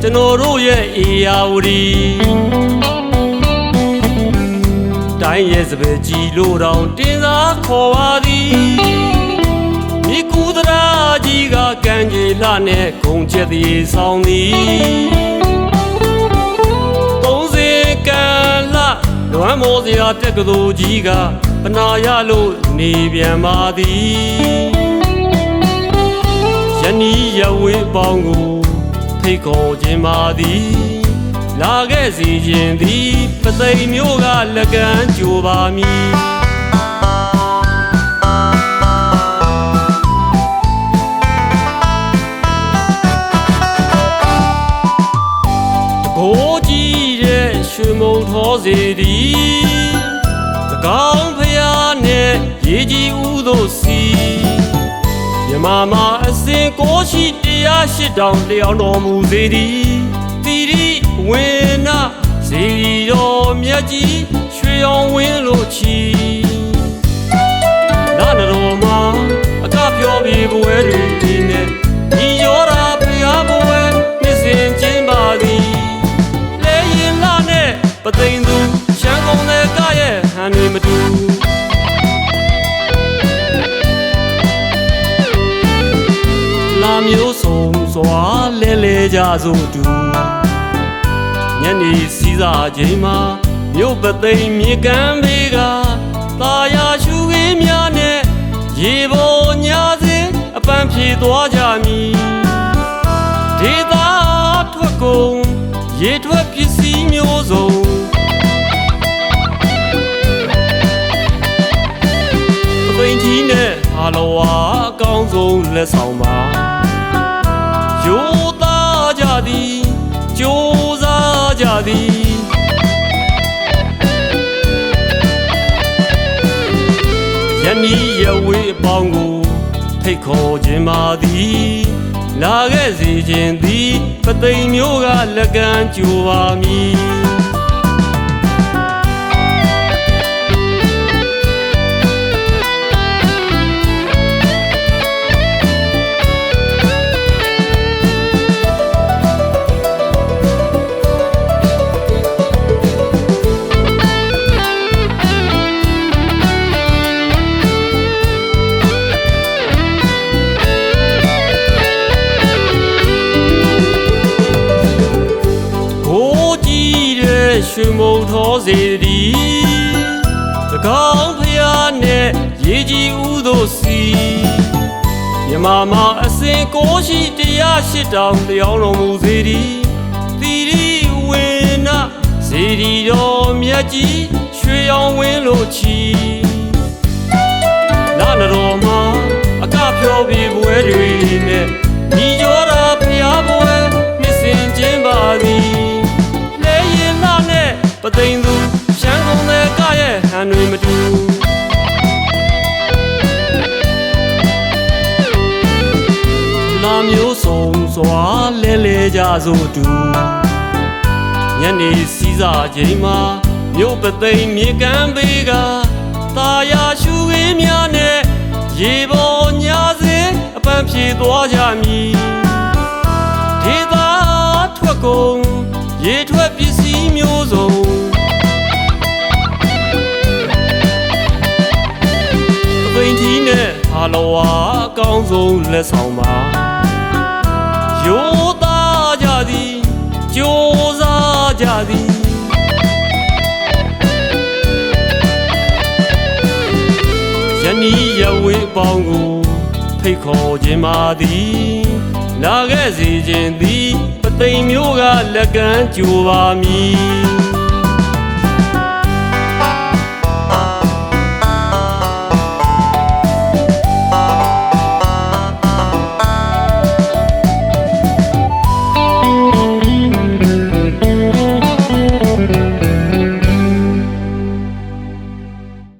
ကျွန်တော်တို့ရဲ့အေယာဝတီတိုင်းရဲ့စပယ်ကြီးလို့တောင်တင်စားခေါ်ပါသည်မြေကူသရာကြီးကကံကြီးလှနဲ့ဂုံချက်သည်ဆောင်သည်30ကံလှလွမ်းမောစရာတက်ကတူကြီးကပနာရလို့နေပြန်ပါသည်ယနေ့ရဝေးပေါင်းကိုဖိတ်ခေါ်ခြင်းပါသည်လာခဲ့စီခြင်းသည်ပသိမ်မျိုးကလက်ကမ်းကြိုပါမည်တကိုးကြီးတဲ့ရွှေမုံထောစေသည်တကောင်းဖျားနဲ့ရေကြီးဦးတို့စီမြမမာအစဉ်ကိုရှိတရားရှိတောင်လျောင်းတော်မူစေသည်တိရိဝေနစေရီတော်မြတ်ကြီးရွှေအောင်ဝင်းလို့ချီနာနတော်မှာအကပြောပြီးဘွယ်တွေနဲ့ညီရောတာဖျားဘွယ်နှစ်စဉ်ချင်းပါသည်လဲရင်လာနဲ့ပသိမ်သူရှမ်းကုန်တဲ့ကရဲ့ဟန်တွေမတူမျိုးစုံစွာလဲလဲကြစို့တူညနေစီးစာချိန်မှာမြို့ပသိမ်မြေကမ်းဘေးကသာယာရှုခေးများနဲ့ရေပေါ်ညာစဉ်အပန်းဖြေသွားကြမည်ဒေသထွက်ကုန်ရေထွက်ပစ္စည်းမျိုးစုံပသိမ်ကြီးနဲ့ဟာလောဝါအကောင်းဆုံးလက်ဆောင်ပါရိုးသားကြသည်ကြိုးစားကြသည်ယနေ့ရဝေးအပေါင်းကိုဖိတ်ခေါ်ခြင်းပါသည်လာခဲ့စေခြင်းသည်ပသိမ်မျိုးကလက်ကမ်းကြိုပါမည်ရွှေမုံထောစေသည်တကောင်းဖျားနဲ့ရေကြီးဦးတို့စီမြမမာအစဉ်ကိုရှိတရားရှိတောင်လျောင်းတော်မူစေသည်တိရိဝေနစေရီတော်မြတ်ကြီးရွှေအောင်ဝင်းလို့ချီနာနတော်မှာအကဖြောပြီးဘွယ်တွေနဲ့ညီကျော်တာဖျားဘွယ်နှစ်စဉ်ချင်းပါသည်ပသိမ်သူရှမ်းကုန်တဲ့ကရဲ့ဟန်တွေမတူလာမျိုးစုံစွာလဲလဲကြစို့တူညနေစီးစာချိန်မှာမြို့ပသိမ်မြေကမ်းဘေးကသာယာရှုခေးများနဲ့ရေပေါ်ညာစဉ်အပန်းဖြေသွားကြမည်ဒေသထွက်ကုန်ရေထွက်ပစ္စည်းမျိုးစုံပသိမ်ကြီးနဲ့ဟာလောဝါအကောင်းဆုံးလက်ဆောင်ပါရိုးသားကြသည်ကြိုးစားကြသည်ယနေ့ရဝေးပေါင်းကိုဖိတ်ခေါ်ခြင်းပါသည်လာခဲ့စေခြင်းသည်ပသိမ်မျိုးကလက်ကမ်းကြိုပါမည်